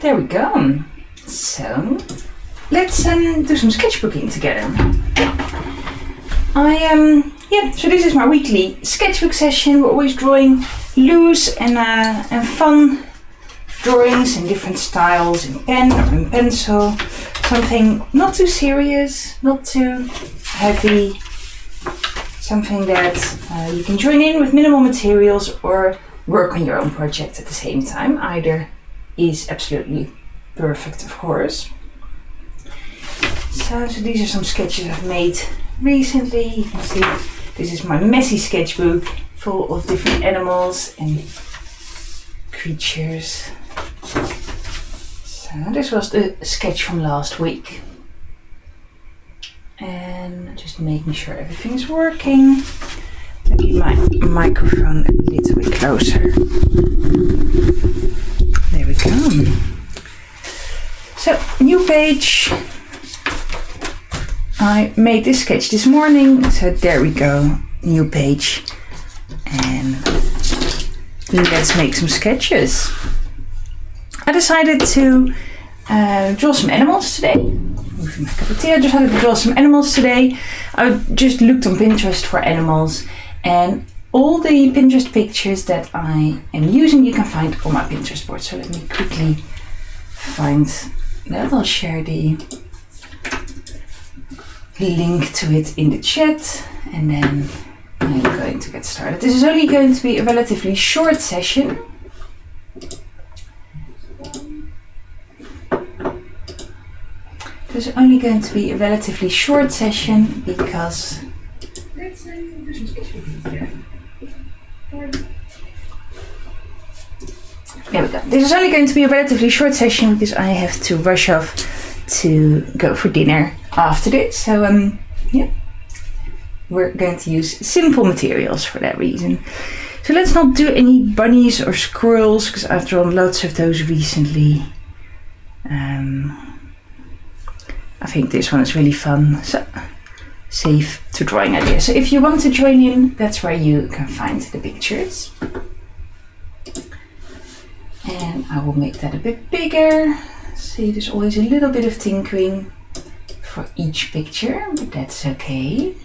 There we go. So let's do some sketchbooking together. So this is my weekly sketchbook session. We're always drawing loose and fun drawings in different styles, in pen or in pencil. Something not too serious, not too heavy. Something that you can join in with minimal materials or work on your own project at the same time. Either is absolutely perfect, of course. So these are some sketches I've made recently. You can see this is my messy sketchbook full of different animals and creatures. So this was the sketch from last week. And just making sure everything's working. Maybe my microphone a little bit closer. There we go. So, new page. I made this sketch this morning, so there we go, new page. And let's make some sketches. I decided to draw some animals today. Moving my cup of tea. I decided to draw some animals today. I just looked on Pinterest for animals, and all the Pinterest pictures that I am using you can find on my Pinterest board. So let me quickly find that. I'll share the link to it in the chat, and then I'm going to get started. This is only going to be a relatively short session. This is only going to be a relatively short session because let's do some sketchbooking together. There we go. This is only going to be a relatively short session because I have to rush off to go for dinner after this. So we're going to use simple materials for that reason. So let's not do any bunnies or squirrels because I've drawn lots of those recently. I think this one is really fun. So save to drawing ideas. So if you want to join in, that's where you can find the pictures. And I will make that a bit bigger. See, there's always a little bit of tinkering for each picture, but that's okay.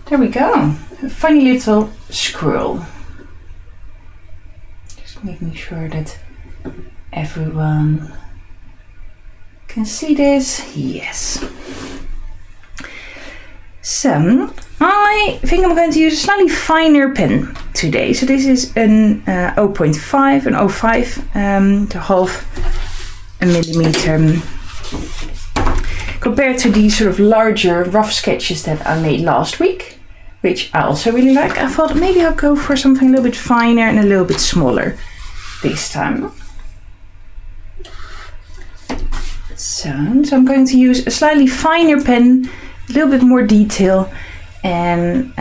There we go. A funny little squirrel. Just making sure that everyone can see this. Yes. So I think I'm going to use a slightly finer pen today. So this is an 0.5, an 0.5 to half a millimeter. Compared to these sort of larger rough sketches that I made last week, which I also really like, I thought maybe I'll go for something a little bit finer and a little bit smaller this time. So I'm going to use a slightly finer pen, a little bit more detail, and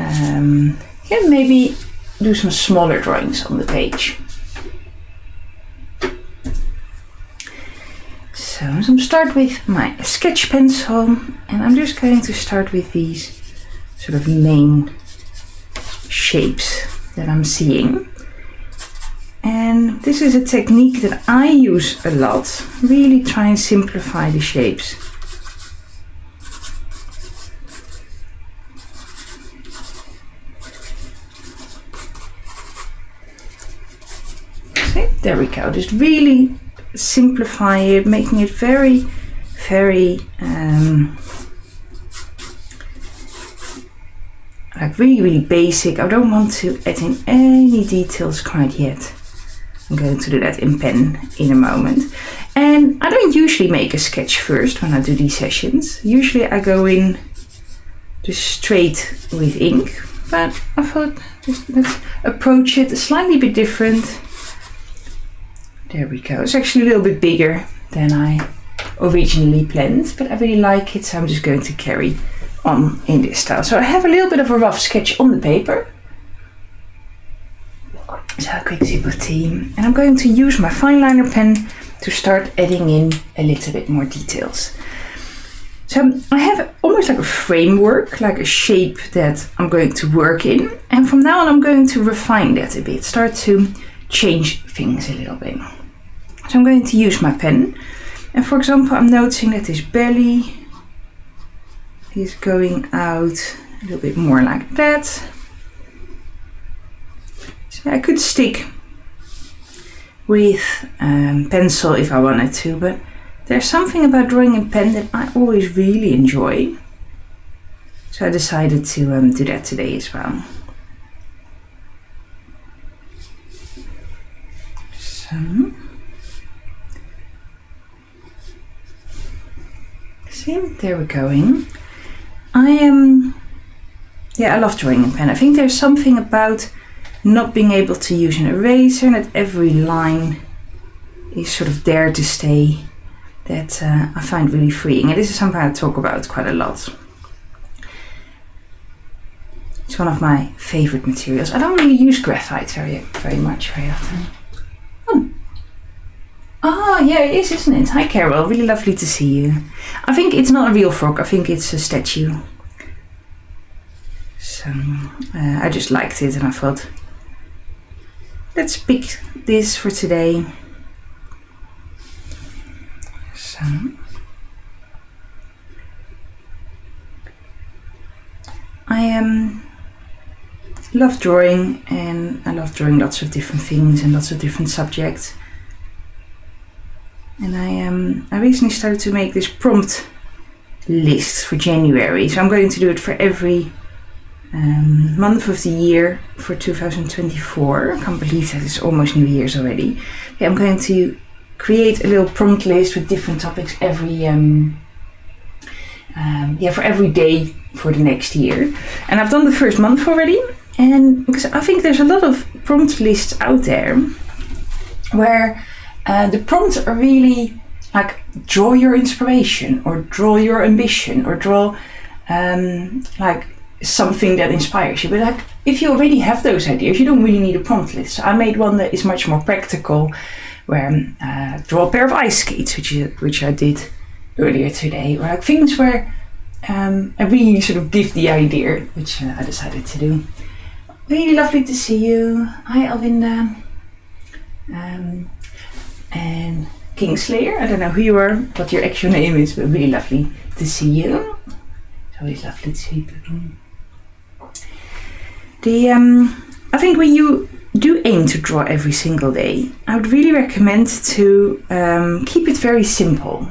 maybe do some smaller drawings on the page. So I'm going to start with my sketch pencil, and I'm just going to start with these sort of main shapes that I'm seeing. And this is a technique that I use a lot, really try and simplify the shapes. See, there we go, just really simplify it, making it very, very like really basic. I don't want to add in any details quite yet. I'm going to do that in pen in a moment. And I don't usually make a sketch first when I do these sessions. Usually I go in just straight with ink, but I thought just let's approach it a slightly bit different. There we go. It's actually a little bit bigger than I originally planned, but I really like it, so I'm just going to carry on in this style. So I have a little bit of a rough sketch on the paper. So a quick sip of tea, and I'm going to use my fine liner pen to start adding in a little bit more details. So I have almost like a framework, like a shape that I'm going to work in, and from now on I'm going to refine that a bit, start to change things a little bit. So I'm going to use my pen. And for example, I'm noticing that this belly is going out a little bit more like that. So I could stick with pencil if I wanted to, but there's something about drawing in pen that I always really enjoy. So I decided to do that today as well. So, see, there we're going. I love drawing in pen. I think there's something about not being able to use an eraser and that every line is sort of there to stay that I find really freeing. And this is something I talk about quite a lot. It's one of my favorite materials. I don't really use graphite very much very often. Oh, yeah, it is, isn't it? Hi, Carol. Really lovely to see you. I think it's not a real frog. I think it's a statue. So I just liked it and I thought, let's pick this for today. So I love drawing, and I love drawing lots of different things and lots of different subjects. And I recently started to make this prompt list for January. So I'm going to do it for every month of the year for 2024. I can't believe that it's almost New Year's already. Okay, I'm going to create a little prompt list with different topics every for every day for the next year. And I've done the first month already, and because I think there's a lot of prompt lists out there where the prompts are really like draw your inspiration or draw your ambition or draw like something that inspires you. But like if you already have those ideas, you don't really need a prompt list. So I made one that is much more practical, where draw a pair of ice skates, which I did earlier today, or like things where I really sort of give the idea, which I decided to do. Really lovely to see you. Hi, Alvinda. And Kingslayer, I don't know who you are, what your actual name is, but really lovely to see you. It's always lovely to see people. I think when you do aim to draw every single day, I would really recommend to keep it very simple.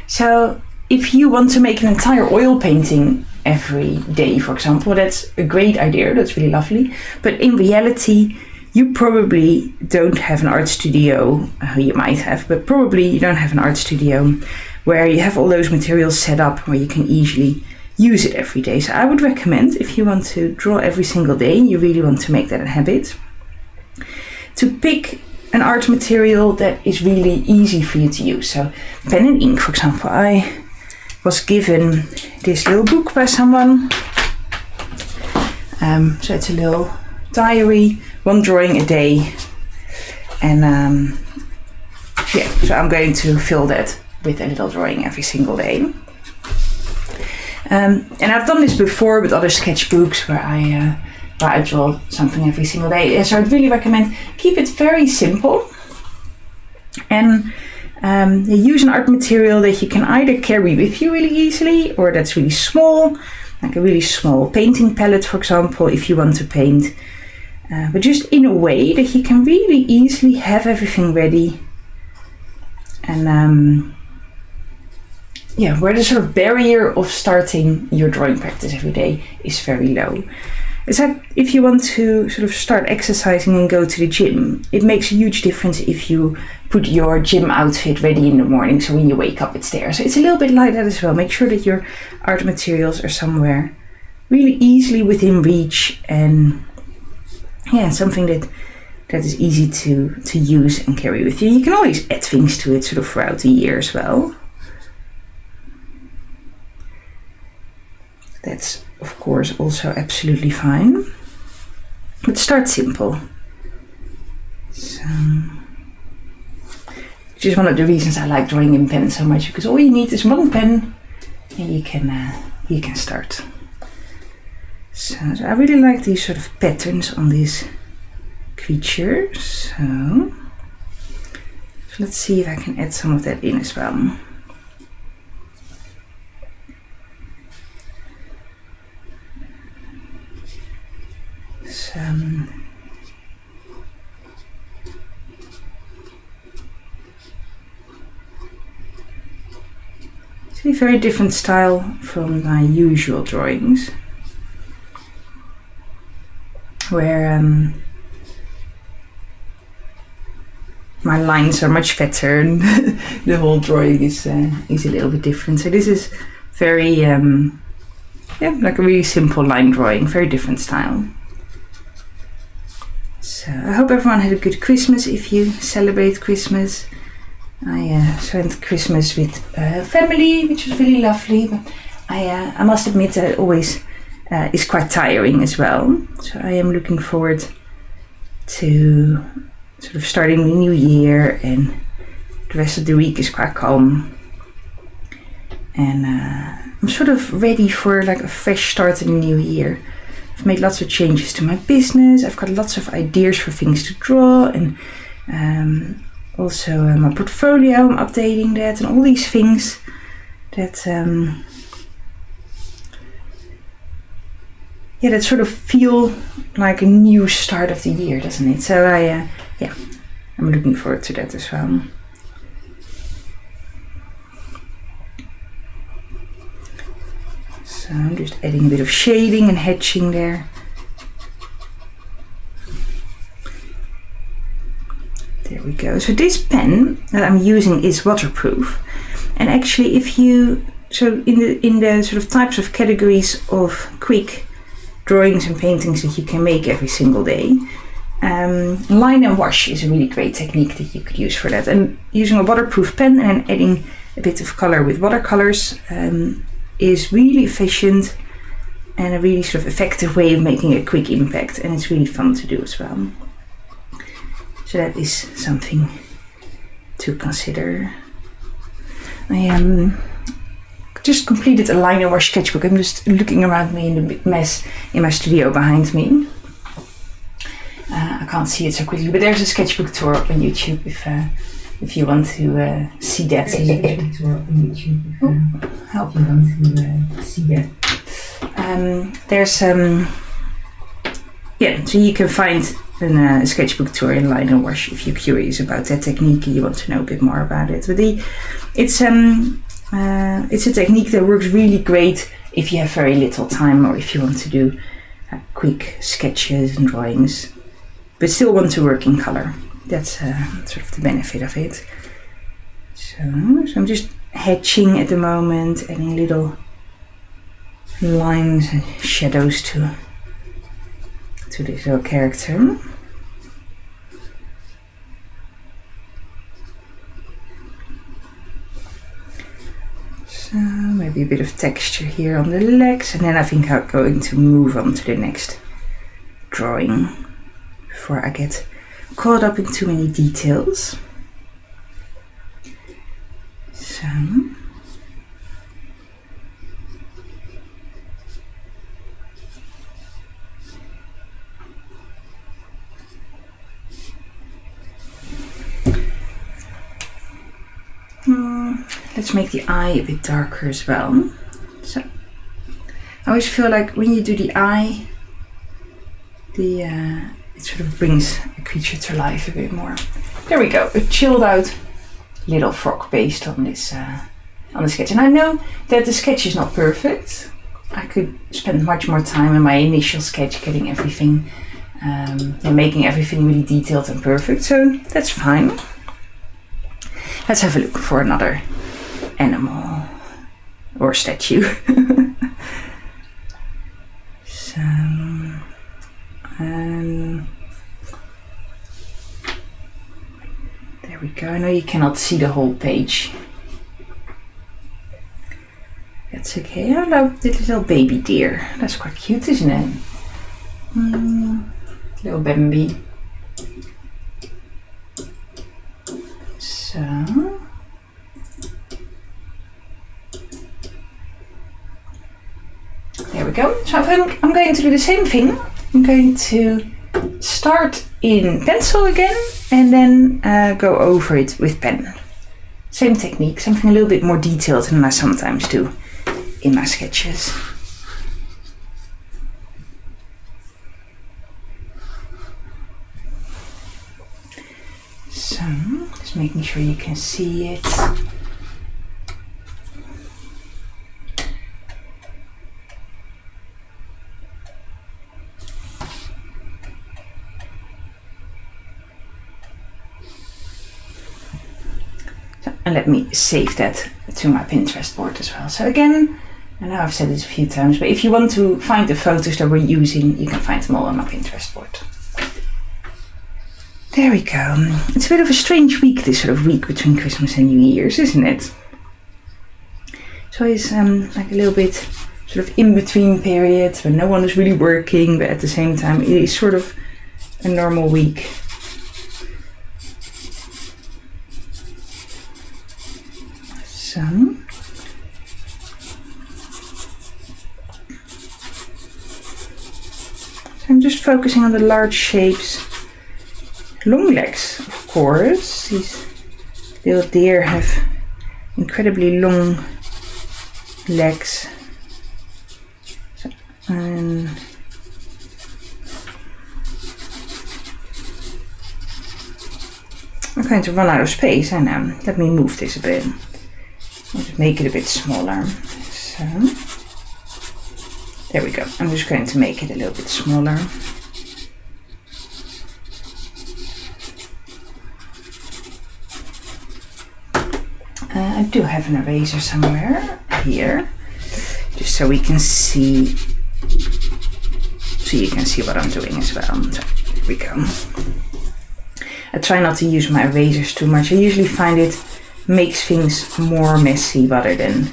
So if you want to make an entire oil painting every day, for example, that's a great idea, that's really lovely. But in reality, you probably don't have an art studio, you might have, but probably you don't have an art studio where you have all those materials set up where you can easily use it every day. So I would recommend, if you want to draw every single day, you really want to make that a habit, to pick an art material that is really easy for you to use. So pen and ink, for example. I was given this little book by someone. So it's a little diary, one drawing a day, and so I'm going to fill that with a little drawing every single day. And I've done this before with other sketchbooks where I draw something every single day. So I'd really recommend keep it very simple, and use an art material that you can either carry with you really easily, or that's really small, like a really small painting palette, for example, if you want to paint. But just in a way that you can really easily have everything ready, and where the sort of barrier of starting your drawing practice every day is very low. It's like if you want to sort of start exercising and go to the gym, it makes a huge difference if you put your gym outfit ready in the morning, so when you wake up it's there. So it's a little bit like that as well. Make sure that your art materials are somewhere really easily within reach, and something that is easy to use and carry with you. You can always add things to it sort of throughout the year as well. That's of course also absolutely fine. But start simple. So, which is one of the reasons I like drawing in pen so much, because all you need is one pen and you can start. So I really like these sort of patterns on this creature. So So let's see if I can add some of that in as well. It's a very different style from my usual drawings, where my lines are much fatter and the whole drawing is a little bit different. So this is very, yeah, like a really simple line drawing, very different style. So I hope everyone had a good Christmas if you celebrate Christmas. I spent Christmas with family, which was really lovely, but I must admit that it always is quite tiring as well. So I am looking forward to sort of starting the new year, and the rest of the week is quite calm. And I'm sort of ready for like a fresh start in the new year. I've made lots of changes to my business. I've got lots of ideas for things to draw, and also my portfolio, I'm updating that, and all these things that that sort of feel like a new start of the year, doesn't it? So I'm looking forward to that as well. So I'm just adding a bit of shading and hatching there. There we go. So this pen that I'm using is waterproof, and actually, if you in the sort of types of categories of quick drawings and paintings that you can make every single day, line and wash is a really great technique that you could use for that. And using a waterproof pen and adding a bit of color with watercolors is really efficient and a really sort of effective way of making a quick impact, and it's really fun to do as well. So that is something to consider. I just completed a line and wash sketchbook. I'm just looking around me in the big mess in my studio behind me. I can't see it so quickly, but there's a sketchbook tour up on YouTube if you want to see that. There's a sketchbook tour up on YouTube if you want to see that. There's so you can find a sketchbook tour in line and wash if you're curious about that technique and you want to know a bit more about it. But it's a technique that works really great if you have very little time, or if you want to do quick sketches and drawings, but still want to work in color. That's sort of the benefit of it. So I'm just hatching at the moment, adding little lines and shadows to this little character. So maybe a bit of texture here on the legs, and then I think I'm going to move on to the next drawing before I get caught up in too many details. So let's make the eye a bit darker as well. So I always feel like when you do the eye, it sort of brings a creature to life a bit more. There we go, a chilled out little frog based on this on the sketch. And I know that the sketch is not perfect. I could spend much more time in my initial sketch getting everything and making everything really detailed and perfect, so that's fine. Let's have a look for another animal or statue. So, there we go. I know you cannot see the whole page. That's okay. I love this little baby deer. That's quite cute, isn't it? Little Bambi. So there we go. So I'm going to do the same thing. I'm going to start in pencil again, and then go over it with pen. Same technique, something a little bit more detailed than I sometimes do in my sketches. So, just making sure you can see it. And let me save that to my Pinterest board as well. So again, I know I've said this a few times, but if you want to find the photos that we're using, you can find them all on my Pinterest board. There we go. It's a bit of a strange week, this sort of week between Christmas and New Year's, isn't it? So it's like a little bit sort of in-between period when no one is really working, but at the same time it is sort of a normal week. So, I'm just focusing on the large shapes. Long legs, of course. These little deer have incredibly long legs. So, and I'm going to run out of space, I know. Let me move this a bit. I'll just make it a bit smaller. So, there we go. I'm just going to make it a little bit smaller. I do have an eraser somewhere here, just so we can see, so you can see what I'm doing as well. So, here we go. I try not to use my erasers too much. I usually find it makes things more messy rather than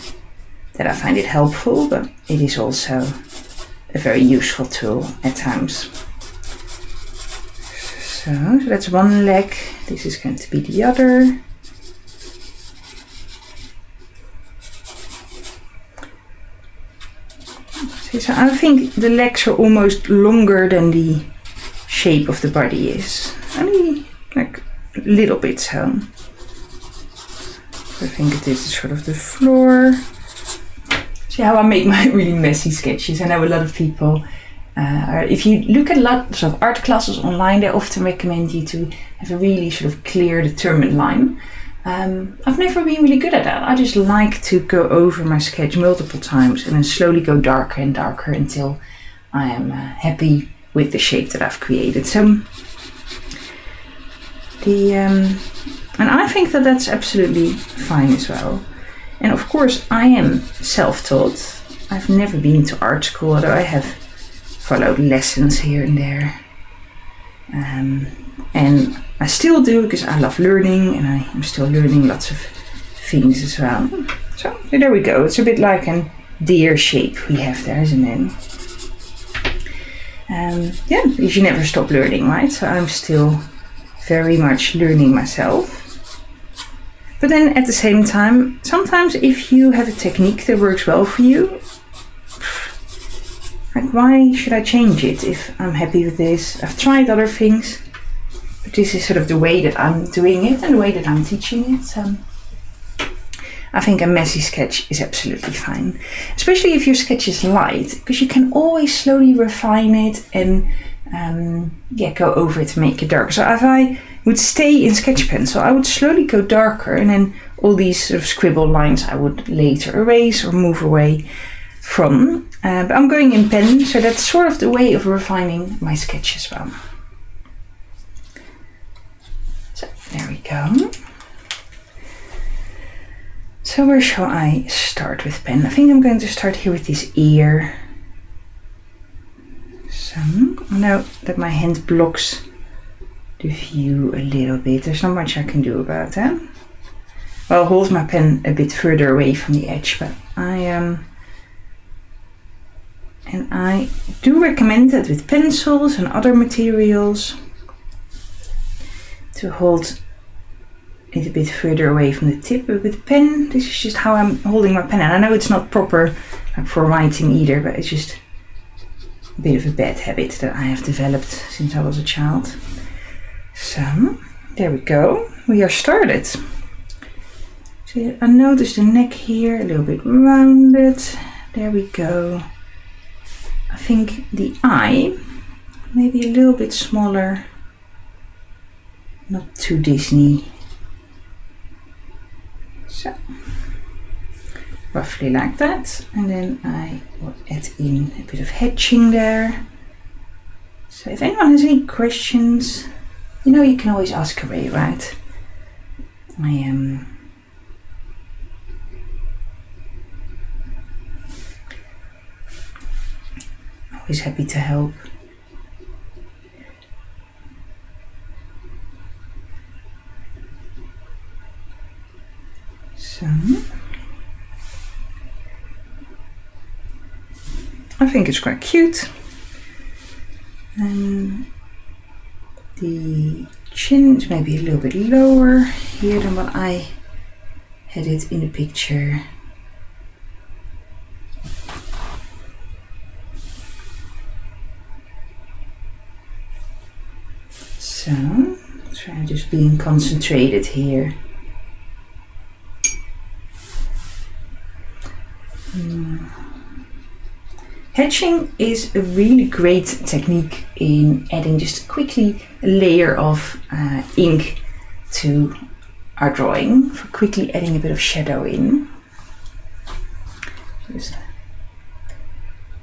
that I find it helpful, but it is also a very useful tool at times. So that's one leg. This is going to be the other. So I think the legs are almost longer than the shape of the body is. Only like a little bit so. I think this is sort of the floor. See how I make my really messy sketches. I know a lot of people, if you look at lots of art classes online, they often recommend you to have a really sort of clear, determined line. I've never been really good at that. I just like to go over my sketch multiple times and then slowly go darker and darker until I am happy with the shape that I've created. So and I think that that's absolutely fine as well. And of course I am self-taught. I've never been to art school, although I have followed lessons here and there. And I still do because I love learning and I am still learning lots of things as well. So there we go. It's a bit like a deer shape we have there, isn't it? Yeah, you should never stop learning, right? So I'm still very much learning myself. But then at the same time, sometimes if you have a technique that works well for you, like why should I change it if I'm happy with this? I've tried other things, but this is sort of the way that I'm doing it and the way that I'm teaching it. So I think a messy sketch is absolutely fine, especially if your sketch is light, because you can always slowly refine it and go over it to make it dark. So if I would stay in sketch pencil, I would slowly go darker, and then all these sort of scribble lines I would later erase or move away from. But I'm going in pen, so that's sort of the way of refining my sketch as well. So there we go. So where shall I start with pen? I think I'm going to start here with this ear. So I know that my hand blocks the view a little bit. There's not much I can do about that. Well, I'll hold my pen a bit further away from the edge, but I do recommend that with pencils and other materials to hold it a bit further away from the tip. But with pen, this is just how I'm holding my pen. And I know it's not proper like for writing either, but it's just a bit of a bad habit that I have developed since I was a child. So There we go. We are started. So I notice the neck here a little bit rounded. There we go. I think the eye maybe a little bit smaller. Not too Disney. So roughly like that. And then I will add in a bit of hatching there. So if anyone has any questions, you know you can always ask away, right? I am always happy to help. So I think it's quite cute. And the chin is maybe a little bit lower here than what I had it in the picture. So try just being concentrated here. Hatching is a really great technique in adding just quickly a layer of ink to our drawing, for quickly adding a bit of shadow in. Just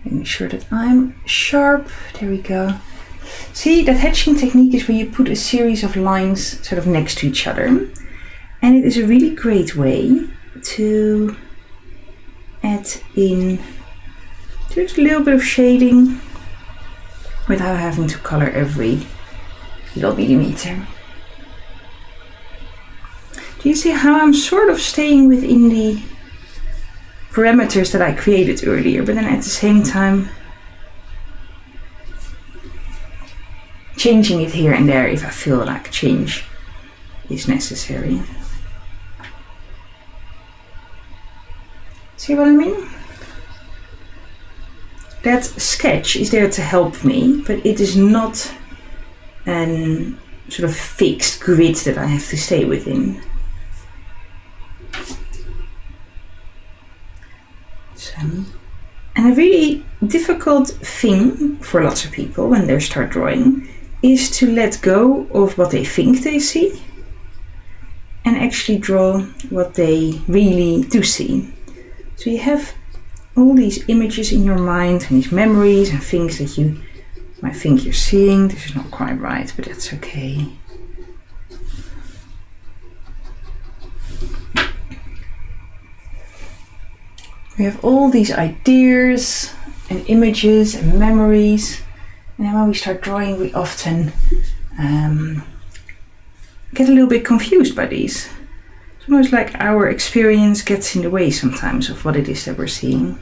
making sure that I'm sharp. There we go. See, that hatching technique is where you put a series of lines sort of next to each other, and it is a really great way to add in just a little bit of shading without having to color every little millimeter. Do you see how I'm sort of staying within the parameters that I created earlier, but then at the same time changing it here and there if I feel like change is necessary. See what I mean? That sketch is there to help me, but it is not an sort of fixed grid that I have to stay within. So, and a really difficult thing for lots of people when they start drawing is to let go of what they think they see and actually draw what they really do see. So you have all these images in your mind and these memories and things that you might think you're seeing. This is not quite right, but that's okay. We have all these ideas and images and memories, and then when we start drawing we often get a little bit confused by these. It's almost like our experience gets in the way sometimes of what it is that we're seeing.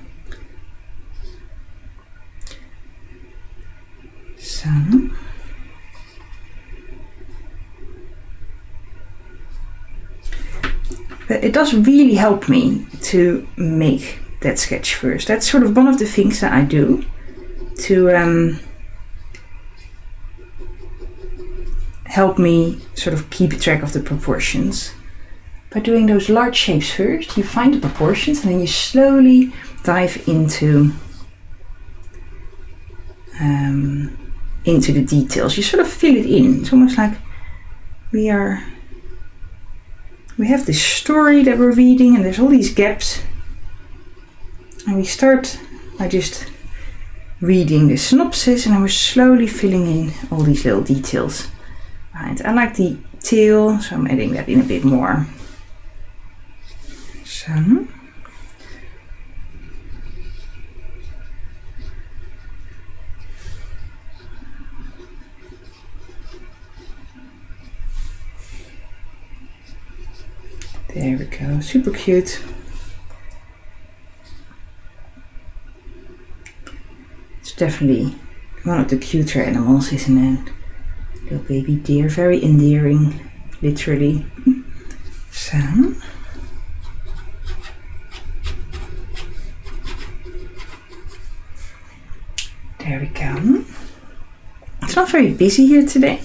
So, but it does really help me to make that sketch first. That's sort of one of the things that I do to help me sort of keep track of the proportions. By doing those large shapes first, you find the proportions and then you slowly dive into the details. You sort of fill it in. It's almost like we have this story that we're reading and there's all these gaps. And we start by just reading the synopsis and then we're slowly filling in all these little details. Right. I like the tail, so I'm adding that in a bit more. So, there we go, super cute. It's definitely one of the cuter animals, isn't it? Little baby deer, very endearing, literally. So, there we go. It's not very busy here today.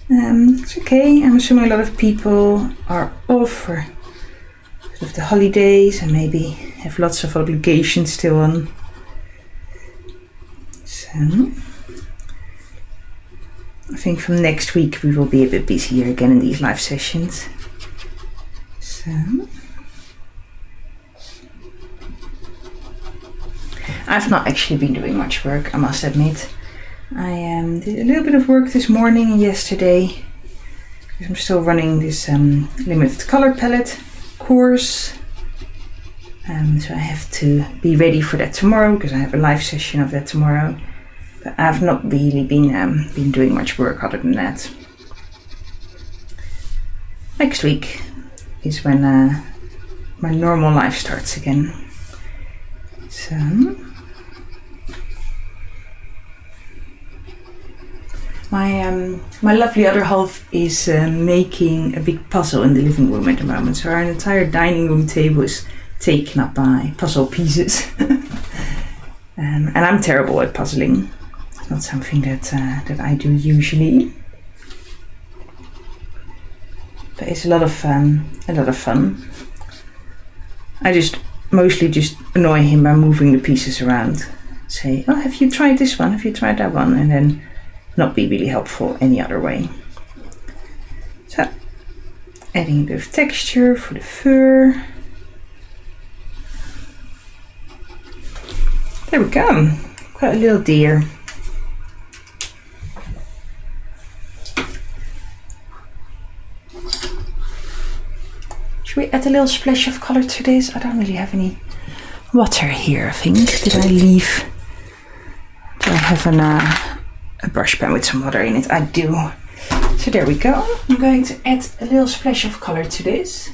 It's okay. I'm assuming a lot of people are off for sort of the holidays and maybe have lots of obligations still on. So I think from next week we will be a bit busier again in these live sessions. So I've not actually been doing much work, I must admit. I did a little bit of work this morning and yesterday because I'm still running this limited color palette course. So I have to be ready for that tomorrow because I have a live session of that tomorrow. But I've not really been doing much work other than that. Next week is when my normal life starts again. So my lovely other half is making a big puzzle in the living room at the moment. So our entire dining room table is taken up by puzzle pieces. And I'm terrible at puzzling. It's not something that I do usually. But it's a lot of fun. I just mostly just annoy him by moving the pieces around. Say, oh, have you tried this one? Have you tried that one? And then not be really helpful any other way. So, adding a bit of texture for the fur. There we go. Quite a little deer. Should we add a little splash of color to this? I don't really have any water here, I think. Did I leave? Do I have a brush pen with some water in it? I do. So there we go. I'm going to add a little splash of color to this.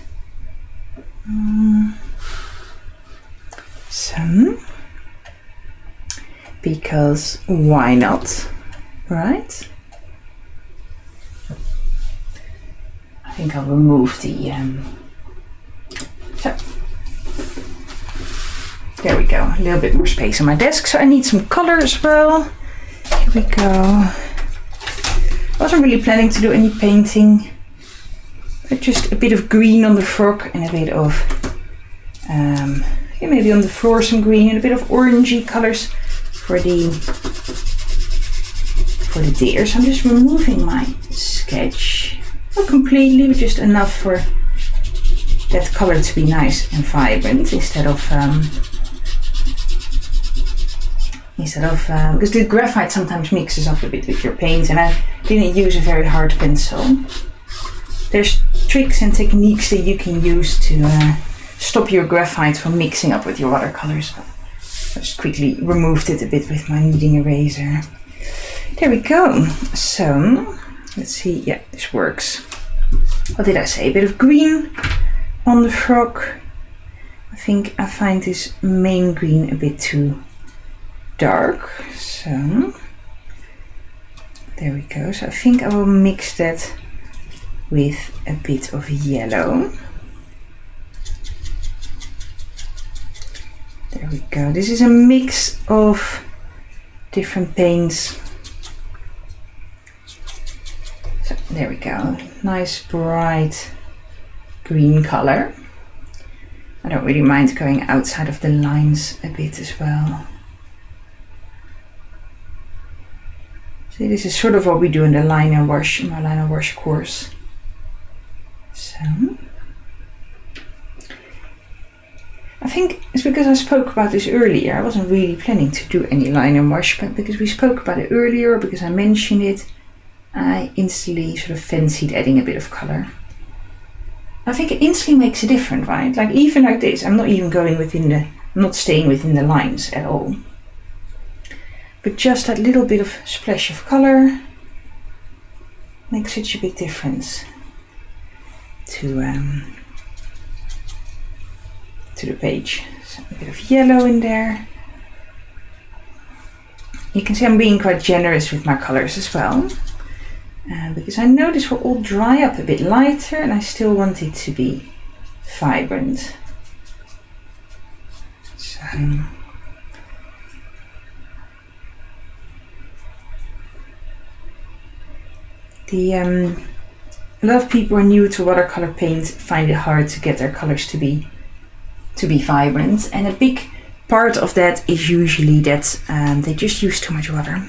Because why not, right? I think I'll remove the so there we go, a little bit more space on my desk. So I need some color as well. Here we go. I wasn't really planning to do any painting, but just a bit of green on the frock and a bit of maybe on the floor some green and a bit of orangey colors for the deer. So I'm just removing my sketch, not completely, but just enough for that color to be nice and vibrant instead of because the graphite sometimes mixes up a bit with your paint, and I didn't use a very hard pencil. There's tricks and techniques that you can use to stop your graphite from mixing up with your watercolors. I just quickly removed it a bit with my kneading eraser. There we go. So let's see. Yeah, this works. What did I say? A bit of green on the frock. I think I find this main green a bit too dark. So there we go. So I think I will mix that with a bit of yellow. There we go. This is a mix of different paints. So there we go. Nice bright green color. I don't really mind going outside of the lines a bit as well. See, this is sort of what we do in the line and wash, in my line and wash course. So I think it's because I spoke about this earlier. I wasn't really planning to do any line and wash, but because we spoke about it earlier, because I mentioned it, I instantly sort of fancied adding a bit of color. I think it instantly makes a difference, right? Like even like this, I'm not even going I'm not staying within the lines at all. But just that little bit of splash of color makes such a big difference to the page. So a bit of yellow in there. You can see I'm being quite generous with my colors as well, because I know this will all dry up a bit lighter and I still want it to be vibrant. So A lot of people are new to watercolor paint, find it hard to get their colors to be vibrant, and a big part of that is usually that they just use too much water.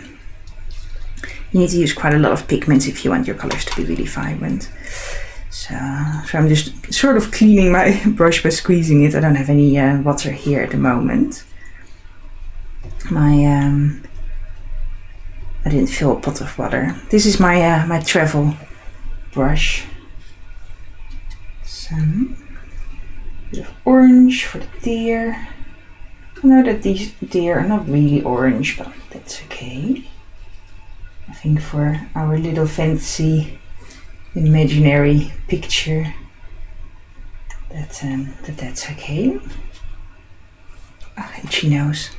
You need to use quite a lot of pigments if you want your colors to be really vibrant. So I'm just sort of cleaning my brush by squeezing it. I don't have any water here at the moment. I didn't fill a pot of water. This is my my travel brush. Some bit of orange for the deer. I know that these deer are not really orange, but that's okay. I think for our little fantasy imaginary picture that's okay. Itchy nose.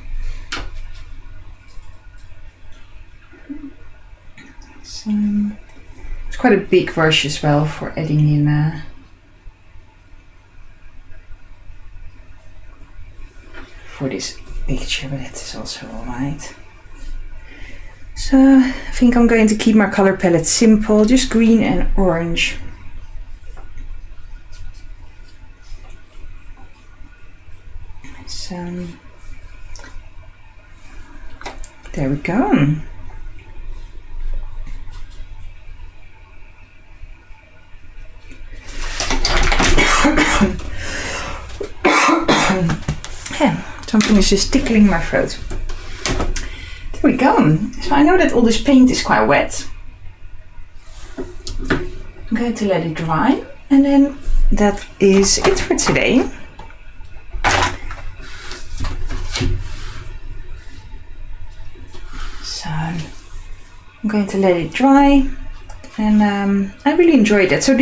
So it's quite a big brush as well for adding in for this picture, but that is also alright. So I think I'm going to keep my color palette simple, just green and orange. So there we go. Something is just tickling my throat. There we go. So I know that all this paint is quite wet. I'm going to let it dry, and then that is it for today. So I'm going to let it dry, and I really enjoyed that. So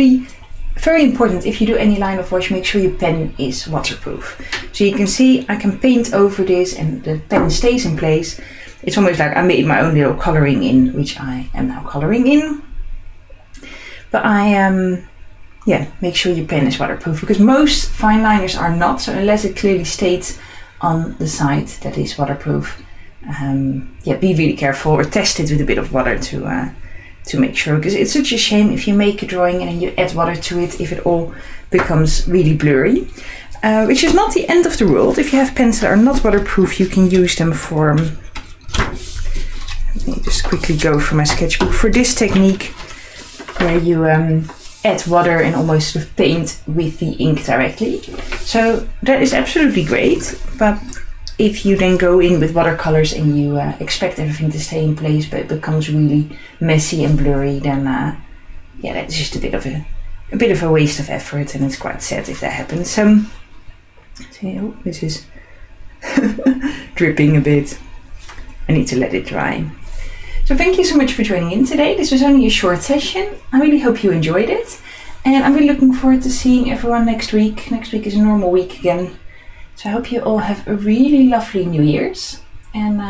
very important, if you do any line of wash, make sure your pen is waterproof. So you can see I can paint over this and the pen stays in place. It's almost like I made my own little coloring in, which I am now coloring in. But make sure your pen is waterproof, because most fine liners are not. So unless it clearly states on the side that is waterproof, be really careful, or test it with a bit of water to make sure, because it's such a shame if you make a drawing and then you add water to it if it all becomes really blurry, which is not the end of the world. If you have pens that are not waterproof, you can use them for, let me just quickly go for my sketchbook, for this technique where you add water and almost sort of paint with the ink directly. So that is absolutely great, but if you then go in with watercolors and you expect everything to stay in place, but it becomes really messy and blurry, then that's just a bit of a waste of effort, and it's quite sad if that happens. So this is dripping a bit. I need to let it dry. So thank you so much for joining in today. This was only a short session. I really hope you enjoyed it, and I'm really looking forward to seeing everyone next week. Next week is a normal week again. So I hope you all have a really lovely New Year's, and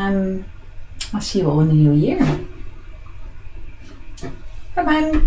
I'll see you all in the new year. Bye bye.